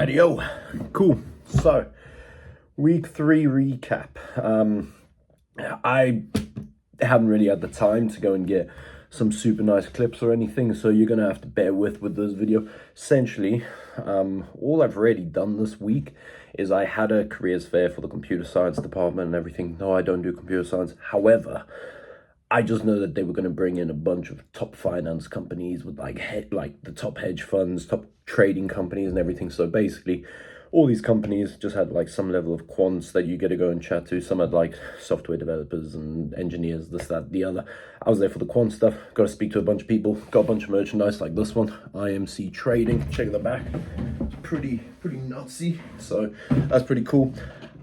Rightio, cool. So, week 3 recap. I haven't really had the time to go and get some super nice clips or anything, so you're gonna have to bear with this video. Essentially, all I've really done this week is I had a careers fair for the computer science department and everything. No, I don't do computer science. However, I just know that they were going to bring in a bunch of top finance companies with like the top hedge funds, top trading companies and everything. So basically, all these companies just had like some level of quants that you get to go and chat to. Some had like software developers and engineers, this, that, the other. I was there for the quant stuff. Got to speak to a bunch of people. Got a bunch of merchandise like this one, IMC Trading. Check the back. It's pretty nutsy. So that's pretty cool.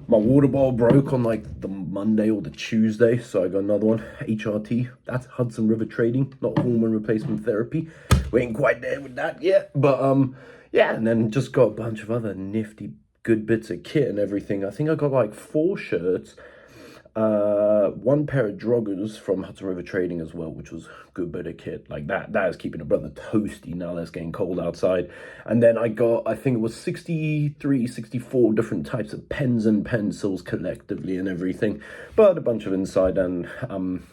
My water bottle broke on like the Monday or the Tuesday, so I got another one. HRT, that's Hudson River Trading, not hormone replacement therapy. We ain't quite there with that yet, but yeah, and then just got a bunch of other nifty good bits of kit and everything. I think I got like 4 shirts, 1 pair of joggers from Hudson River Trading as well, which was good bit of kit. Like that is keeping a brother toasty now that it's getting cold outside. And then I got, I think it was 64 different types of pens and pencils collectively and everything, but a bunch of inside. And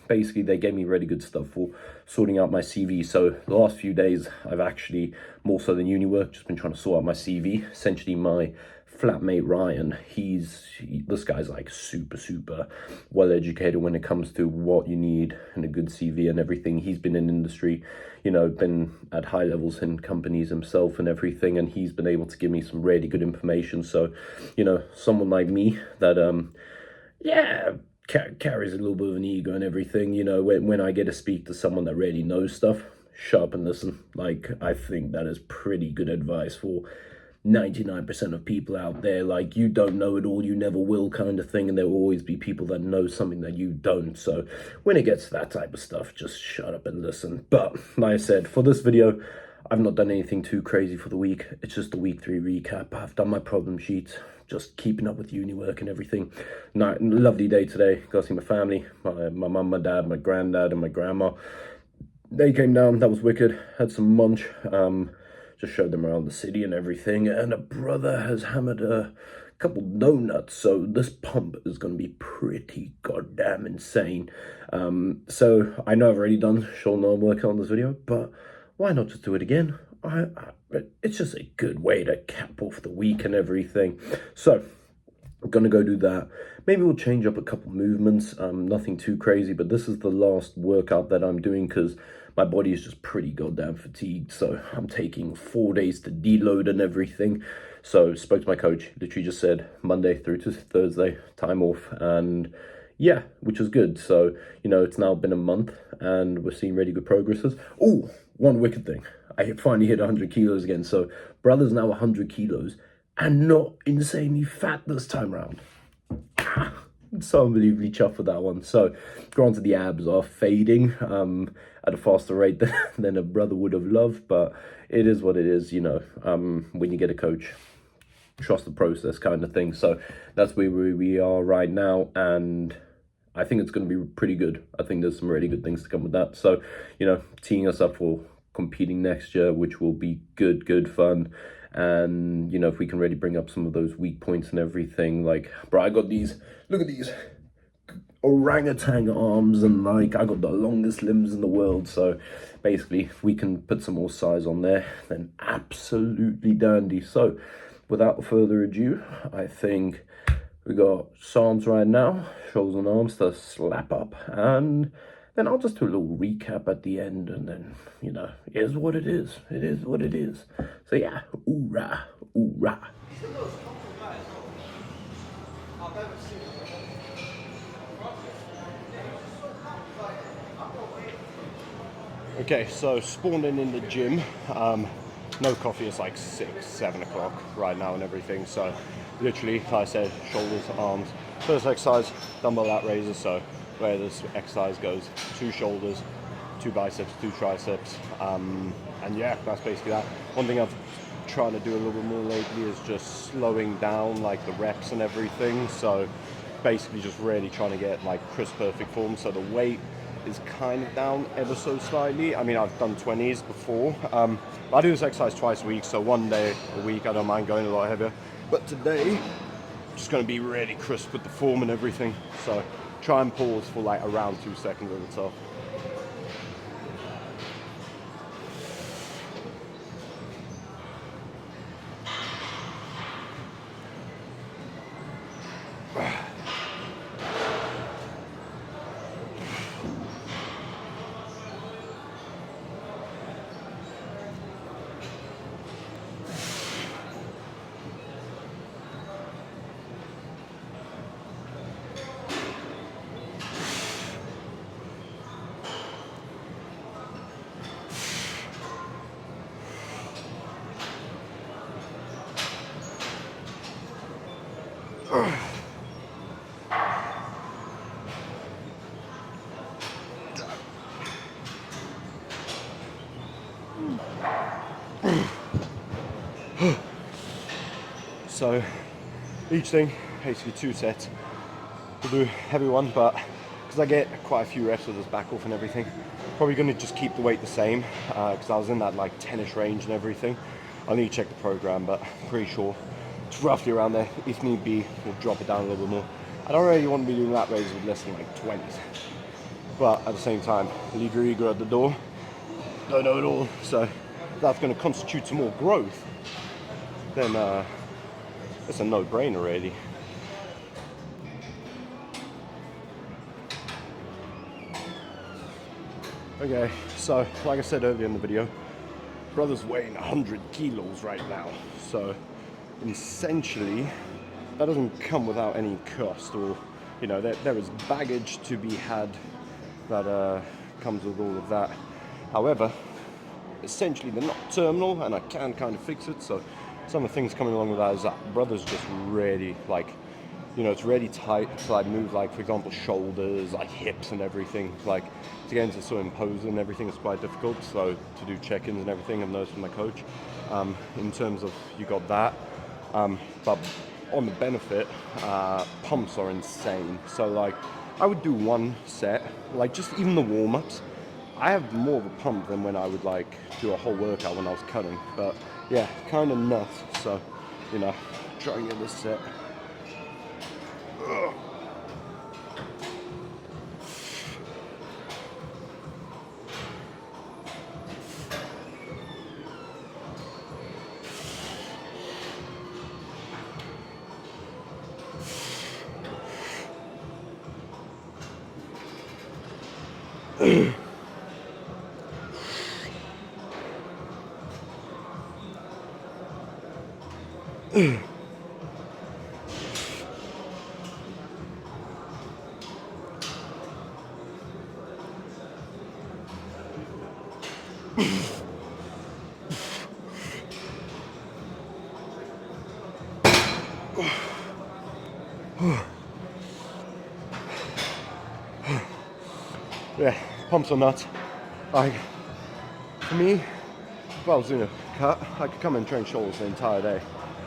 basically they gave me really good stuff for sorting out my CV. So the last few days I've actually, more so than uni work, just been trying to sort out my CV. Essentially my flatmate Ryan, this guy's like super well educated when it comes to what you need in a good CV and everything. He's been in industry, you know, been at high levels in companies himself and everything, and he's been able to give me some really good information. So, you know, someone like me that carries a little bit of an ego and everything, you know, when I get to speak to someone that really knows stuff, shut up and listen. Like, I think that is pretty good advice for 99% of people out there. Like, you don't know it all, you never will kind of thing, and there will always be people that know something that you don't. So when it gets to that type of stuff, just shut up and listen. But like I said, for this video, I've not done anything too crazy for the week. It's just the week 3 recap. I've done my problem sheets, just keeping up with uni work and everything. Lovely day today. Got to see my family, my mum, my dad, my granddad and my grandma. They came down, that was wicked. Had some munch, just showed them around the city and everything, and a brother has hammered a couple donuts, so this pump is going to be pretty goddamn insane. So I know I've already done shoulder arm workout on this video, but why not just do it again? It's just a good way to cap off the week and everything. So I'm gonna go do that. Maybe we'll change up a couple movements, nothing too crazy, but this is the last workout that I'm doing because my body is just pretty goddamn fatigued. So I'm taking 4 days to deload and everything. So spoke to my coach, literally just said Monday through to Thursday, time off, and yeah, which is good. So, you know, it's now been a month and we're seeing really good progresses. Oh, one wicked thing. I finally hit 100 kilos again. So brother's now 100 kilos and not insanely fat this time around. I'm so unbelievably chuffed with that one. So granted, the abs are fading at a faster rate than a brother would have loved, but it is what it is, you know. When you get a coach, trust the process kind of thing. So that's where we are right now, and I think it's going to be pretty good. I think there's some really good things to come with that. So, you know, teeing us up for competing next year, which will be good fun. And, you know, if we can really bring up some of those weak points and everything, like, bro, I got these, look at these orangutan arms, and like, I got the longest limbs in the world. So basically, if we can put some more size on there, then absolutely dandy. So without further ado, I think we got arms right now, shoulders and arms to slap up, and then I'll just do a little recap at the end, and then, you know, it is what it is. It is what it is. So yeah, oorah, oorah. Okay, so spawned in the gym. No coffee, it's like 6-7 o'clock right now and everything. So literally, like I said, shoulders, arms. First exercise, dumbbell lat raises. So where this exercise goes, 2 shoulders, 2 biceps, 2 triceps, and yeah, that's basically that. One thing I've trying to do a little bit more lately is just slowing down like the reps and everything. So basically just really trying to get like crisp perfect form, so the weight is kind of down ever so slightly. I mean, I've done 20s before. I do this exercise twice a week, so one day a week I don't mind going a lot heavier. But today, I'm just going to be really crisp with the form and everything. So try and pause for like around 2 seconds at the top. So each thing, basically 2 sets. We'll do a heavy one, but because I get quite a few reps with this back off and everything, probably going to just keep the weight the same because I was in that like 10ish range and everything. I'll need to check the program, but I'm pretty sure it's roughly around there. If need be, we'll drop it down a little bit more. I don't really want to be doing lat raises with less than like 20s, but at the same time, leave your ego at the door. Don't know it all, so if that's going to constitute some more growth, then it's a no-brainer really. Okay, so like I said earlier in the video, brother's weighing 100 kilos right now. So essentially, that doesn't come without any cost, or you know, there is baggage to be had that comes with all of that. However, essentially they're not terminal, and I can kind of fix it. So some of the things coming along with that is that brother's just really like, you know, it's really tight to like move, like for example shoulders, like hips and everything. Like to get into sort of imposing and everything is quite difficult. So to do check-ins and everything, I've noticed from my coach. In terms of you got that, but on the benefit, pumps are insane. So like I would do 1 set, like just even the warm-ups. I have more of a pump than when I would like do a whole workout when I was cutting. But yeah, kind of nuts. So, you know, try and get this set. Yeah, pumps are nuts. Like, for me, if I was doing a cut, I could come and train shoulders the entire day.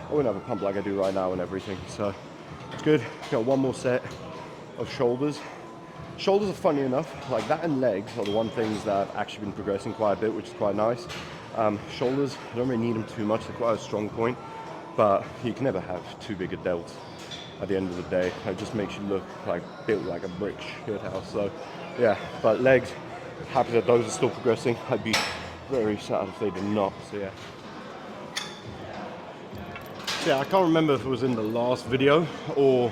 I wouldn't have a pump like I do right now and everything. So it's good. Got 1 more set of shoulders. Shoulders are funny enough, like that and legs are the one things that I've actually been progressing quite a bit, which is quite nice. Shoulders, I don't really need them too much, they're quite a strong point, but you can never have too big a delt at the end of the day. It just makes you look like built like a brick shit house. So yeah, but legs, happy that those are still progressing. I'd be very sad if they did not. So yeah. So yeah, I can't remember if it was in the last video or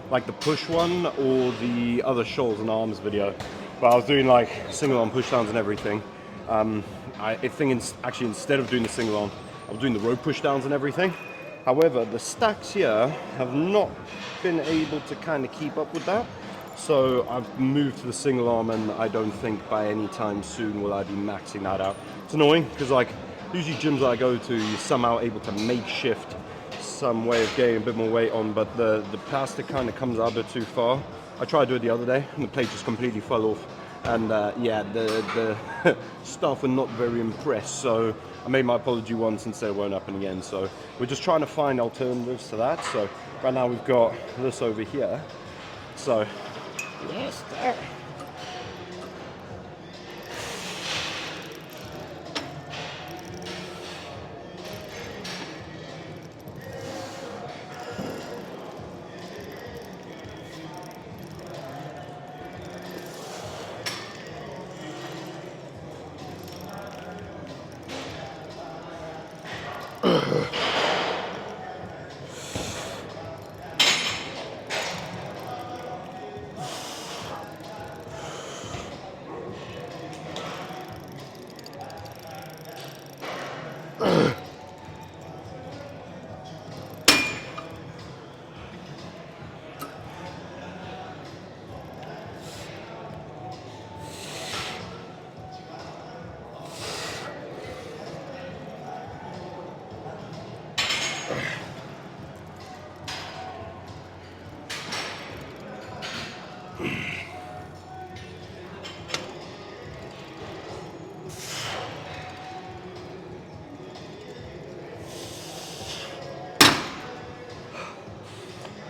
like the push one or the other shoulders and arms video, but I was doing like single arm pushdowns and everything. I think actually instead of doing the single arm, I was doing the rope pushdowns and everything. However, the stacks here have not been able to kind of keep up with that. So I've moved to the single arm, and I don't think by any time soon will I be maxing that out. It's annoying because like usually gyms that I go to, you're somehow able to makeshift some way of getting a bit more weight on, but the plastic kind of comes out a bit too far. I tried to do it the other day and the plate just completely fell off, and yeah, the staff were not very impressed. So I made my apology once and said it won't happen again. So we're just trying to find alternatives to that. So right now we've got this over here. So yes, there.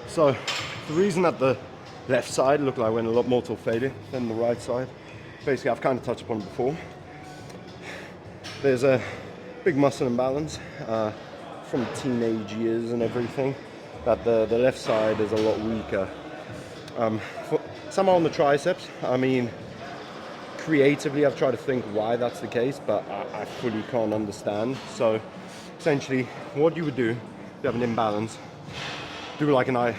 So the reason that the left side looked like I went a lot more to failure than the right side, basically I've kind of touched upon before. There's a big muscle imbalance from teenage years and everything, that the left side is a lot weaker. Somehow on the triceps, I mean, creatively I've tried to think why that's the case, but I fully can't understand. So essentially what you would do, you have an imbalance, do like an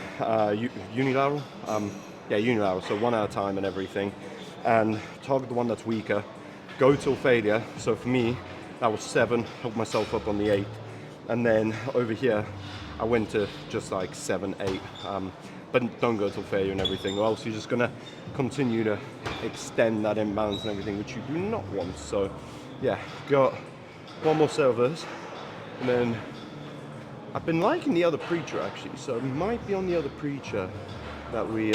unilateral, unilateral, so one at a time and everything, and target the one that's weaker, go till failure. So for me, that was 7, help myself up on the 8, and then over here, I went to just like 7, 8, but don't go till failure and everything, or else you're just gonna continue to extend that imbalance and everything, which you do not want. So yeah, got one more set of those, and then I've been liking the other preacher actually, so it might be on the other preacher that we,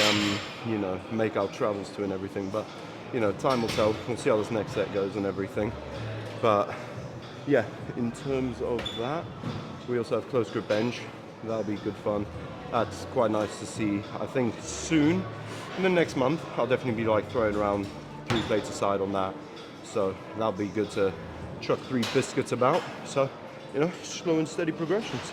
you know, make our travels to and everything, but, you know, time will tell. We'll see how this next set goes and everything. But, yeah, in terms of that, we also have close grip bench. That'll be good fun. That's quite nice to see. I think soon, in the next month, I'll definitely be, like, throwing around 3 plates aside on that. So that'll be good to chuck 3 biscuits about. So, you know, slow and steady progressions.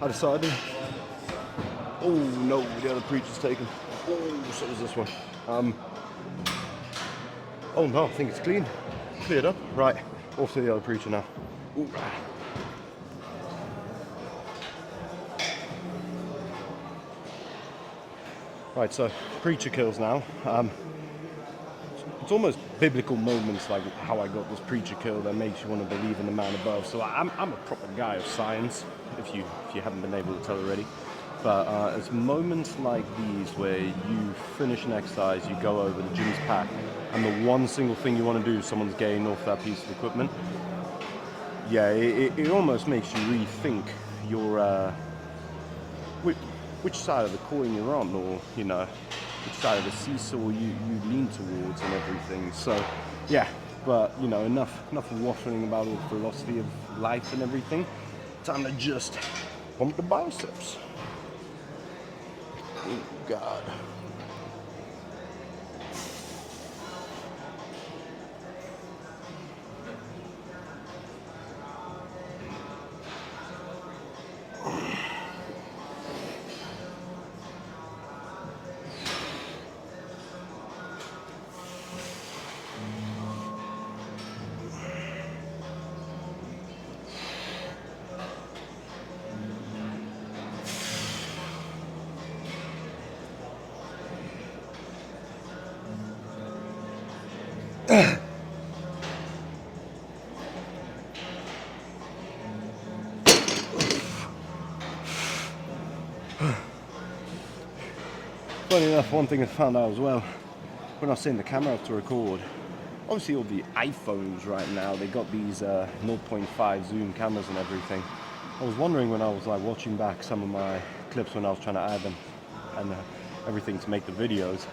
I decided, oh no, the other preacher's taken. Oh, so is this one. Oh no, I think it's clean. Cleared up. Right, off to the other preacher now. Ooh. Right, so preacher kills now. It's almost biblical moments like how I got this preacher kill that makes you want to believe in the man above. So I'm a proper guy of science, if you haven't been able to tell already. But it's moments like these where you finish an exercise, you go over, the gym's packed, and the one single thing you want to do is someone's getting off that piece of equipment. Yeah, it almost makes you rethink your which side of the coin you're on, or you know, which side of the seesaw you lean towards and everything. So yeah, but you know, enough waffling about all the philosophy of life and everything. Time to just pump the biceps. Oh God. Funny enough, one thing I found out as well, when I was setting the camera up to record, obviously all the iPhones right now, they got these 0.5 zoom cameras and everything. I was wondering when I was like watching back some of my clips when I was trying to add them and everything to make the videos,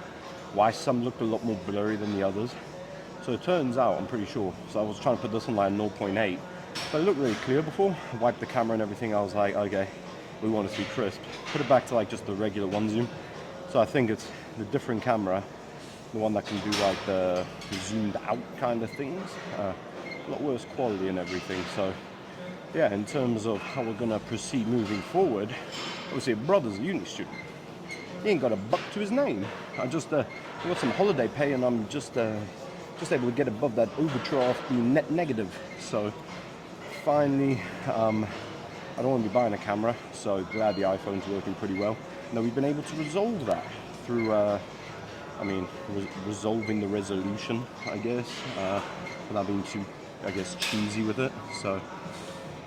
why some looked a lot more blurry than the others. So it turns out, I'm pretty sure, so I was trying to put this on like 0.8, but it looked really clear before. I wiped the camera and everything, I was like, okay, we want to see crisp. Put it back to like just the regular one zoom. So I think it's the different camera, the one that can do like the zoomed out kind of things, a lot worse quality and everything. So yeah, in terms of how we're gonna proceed moving forward, obviously brother's a uni student. He ain't got a buck to his name. I got some holiday pay and I'm just able to get above that overdraft being net negative. So finally, I don't want to be buying a camera, so glad the iPhone's working pretty well. Now we've been able to resolve that through, resolving the resolution, I guess, without being too, I guess, cheesy with it. So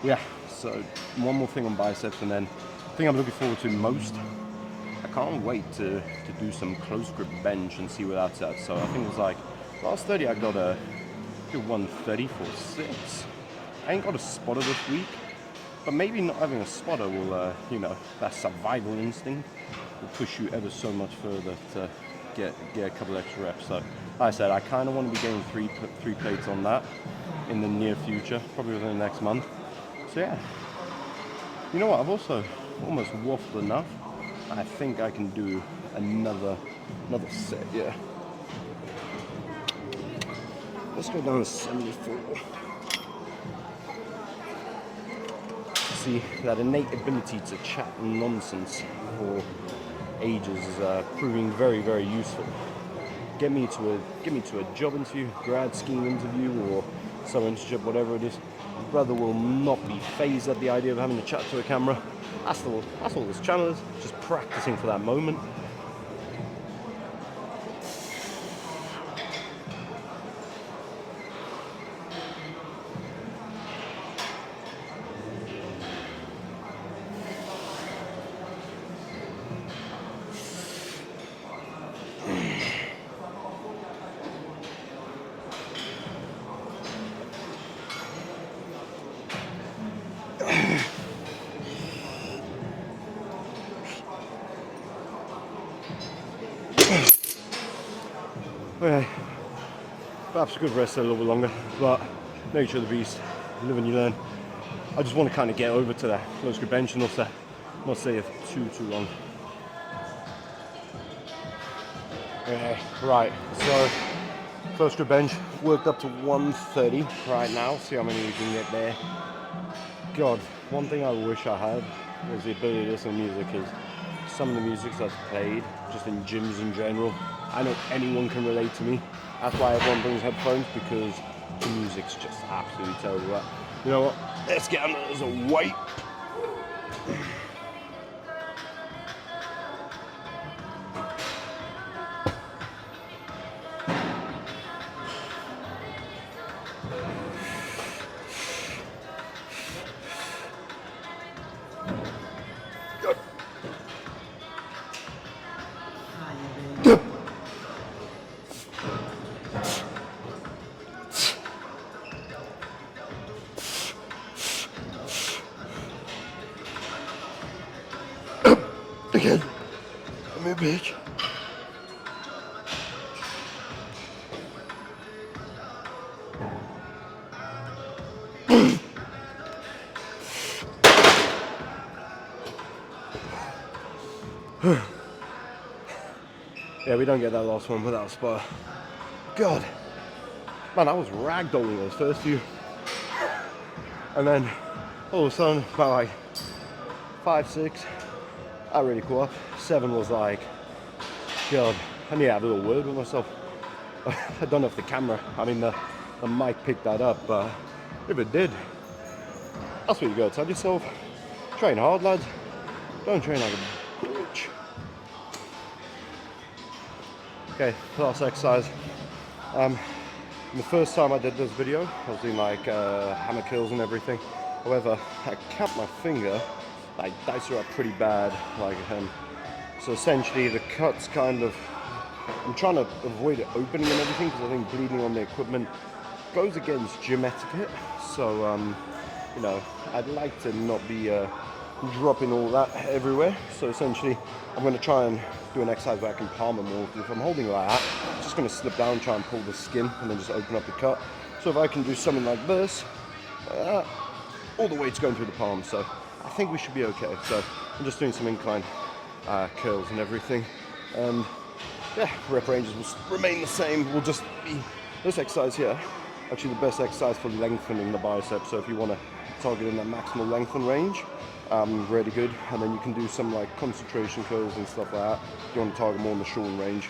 yeah, so one more thing on biceps, and then the thing I'm looking forward to most, I can't wait to do some close grip bench and see where that's at. So I think it was like, last 30 I got a 134.6. I ain't got a spotter this week, but maybe not having a spotter will, that survival instinct will push you ever so much further to get a couple extra reps. So like I said, I kind of want to be getting three plates on that in the near future, probably within the next month. So yeah, you know what, I've also almost waffled enough. I think I can do another set, yeah. Let's go down to 74. See, that innate ability to chat nonsense for ages is proving very, very useful. Get me to a job interview, grad scheme interview, or some internship, whatever it is. Brother will not be phased at the idea of having to chat to a camera. That's all this channel is, just practicing for that moment. Okay, perhaps I could rest a little bit longer, but nature of the beast, live and you learn. I just want to kind of get over to that close grip bench and not stay it too long. Okay, right, so close grip bench worked up to 130 right now. See how many we can get there. God, one thing I wish I had was the ability to listen to music, because some of the music that's played, just in gyms in general, I know anyone can relate to me. That's why everyone brings headphones, because the music's just absolutely terrible. You know what? Let's get under this weight. Again, I'm a bitch. Yeah, we don't get that last one without a spot. God, man, I was ragdolling those first few, and then all of a sudden, about like 5, 6. I really caught up. 7 was like, God, I need to have a little word with myself. I don't know if the mic picked that up, but if it did, that's what you gotta tell yourself. Train hard, lads. Don't train like a bitch. Okay, last exercise. And the first time I did this video, I was doing like hammer kills and everything. However, I capped my finger, like diced her up pretty bad, like so essentially the cuts kind of, I'm trying to avoid it opening and everything because I think bleeding on the equipment goes against gym etiquette. So you know, I'd like to not be dropping all that everywhere. So essentially, I'm going to try and do an exercise where I can palm it more. If I'm holding it like that, I'm just going to slip down, try and pull the skin, and then just open up the cut. So if I can do something like this, all the weight's going through the palm. So I think we should be okay. So I'm just doing some incline curls and everything. And yeah, rep ranges will remain the same. Will just be this exercise here. Actually, the best exercise for lengthening the biceps. So if you want to target in that maximal length and range, really good. And then you can do some like concentration curls and stuff like that if you want to target more in the short range.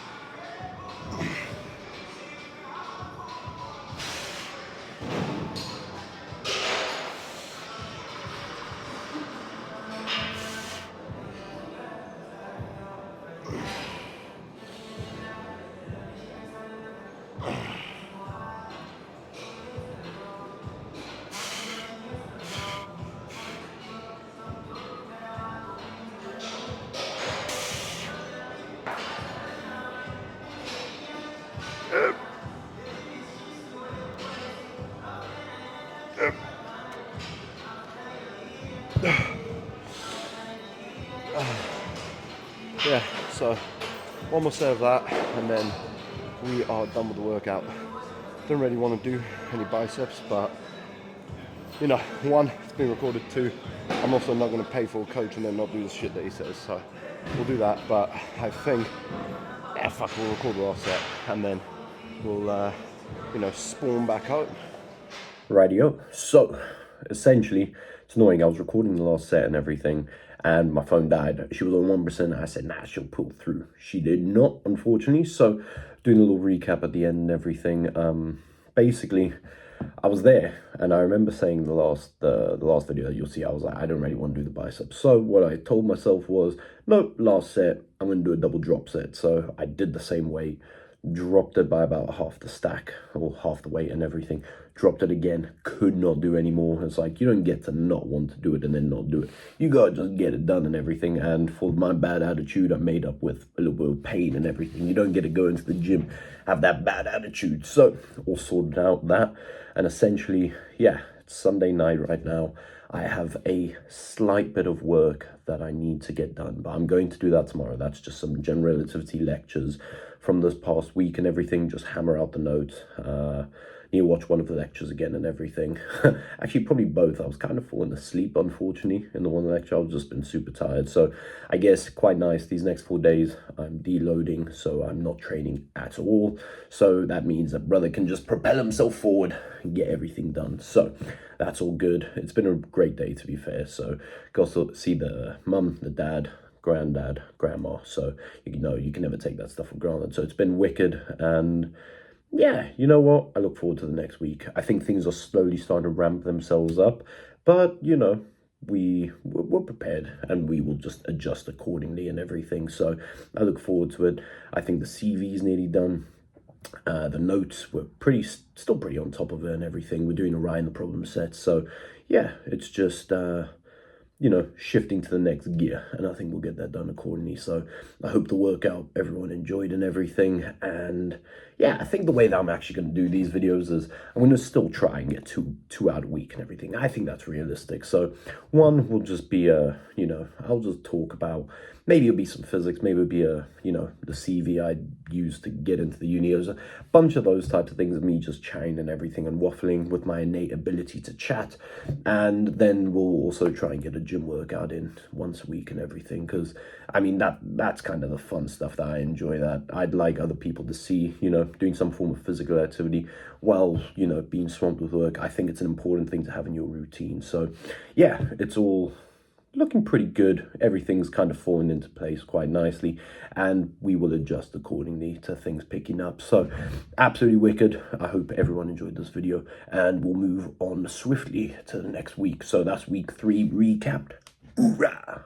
Yeah, so almost there of that, and then we are done with the workout. Don't really want to do any biceps, but you know, one, it's been recorded, two, I'm also not going to pay for a coach and then not do the shit that he says, so we'll do that. But I think, yeah, fuck, we'll record the last set, and then we'll, you know, spawn back out. Rightio. So, essentially, it's annoying. I was recording the last set and everything, and my phone died. She was on 1%. I said, nah, she'll pull through. She did not, unfortunately. So, doing a little recap at the end and everything. Basically, I was there, and I remember saying the last video that you'll see, I was like, I don't really want to do the biceps. So what I told myself was, no, last set, I'm going to do a double drop set. So I did the same weight, dropped it by about half the stack, or half the weight and everything, dropped it again, could not do anymore. It's like, you don't get to not want to do it and then not do it. You gotta just get it done and everything. And for my bad attitude, I made up with a little bit of pain and everything. You don't get to go into the gym, have that bad attitude. So all sorted out that. And essentially, yeah, it's Sunday night right now. I have a slight bit of work that I need to get done, but I'm going to do that tomorrow. That's just some general relativity lectures from this past week and everything. Just hammer out the notes. Need to watch one of the lectures again and everything. Actually, probably both. I was kind of falling asleep, unfortunately, in the one lecture. I've just been super tired. So I guess quite nice. These next 4 days, I'm deloading, so I'm not training at all. So that means that brother can just propel himself forward and get everything done. So that's all good. It's been a great day, to be fair. So got to see the mum, the dad, granddad, grandma. So you know, you can never take that stuff for granted. So it's been wicked. And yeah, you know what? I look forward to the next week. I think things are slowly starting to ramp themselves up, but you know, we're prepared and we will just adjust accordingly and everything. So I look forward to it. I think the CV is nearly done. The notes were still pretty on top of it and everything. We're doing all right in the problem set. So yeah, it's just you know, shifting to the next gear, and I think we'll get that done accordingly. So I hope the workout everyone enjoyed and everything. And yeah, I think the way that I'm actually going to do these videos is I'm going to still try and get two out a week and everything. I think that's realistic. So one will just be you know, I'll just talk about, maybe it'll be some physics, maybe it'll be you know, the CV I used to get into the uni. There's a bunch of those types of things of me just chatting and everything and waffling with my innate ability to chat. And then we'll also try and get a gym workout in once a week and everything, because I mean that's kind of the fun stuff that I enjoy, that I'd like other people to see, you know, doing some form of physical activity while, you know, being swamped with work. I think it's an important thing to have in your routine. So yeah, it's all looking pretty good. Everything's kind of falling into place quite nicely, and we will adjust accordingly to things picking up. So absolutely wicked. I hope everyone enjoyed this video, and we'll move on swiftly to the next week. So that's week 3 recapped. Hoorah!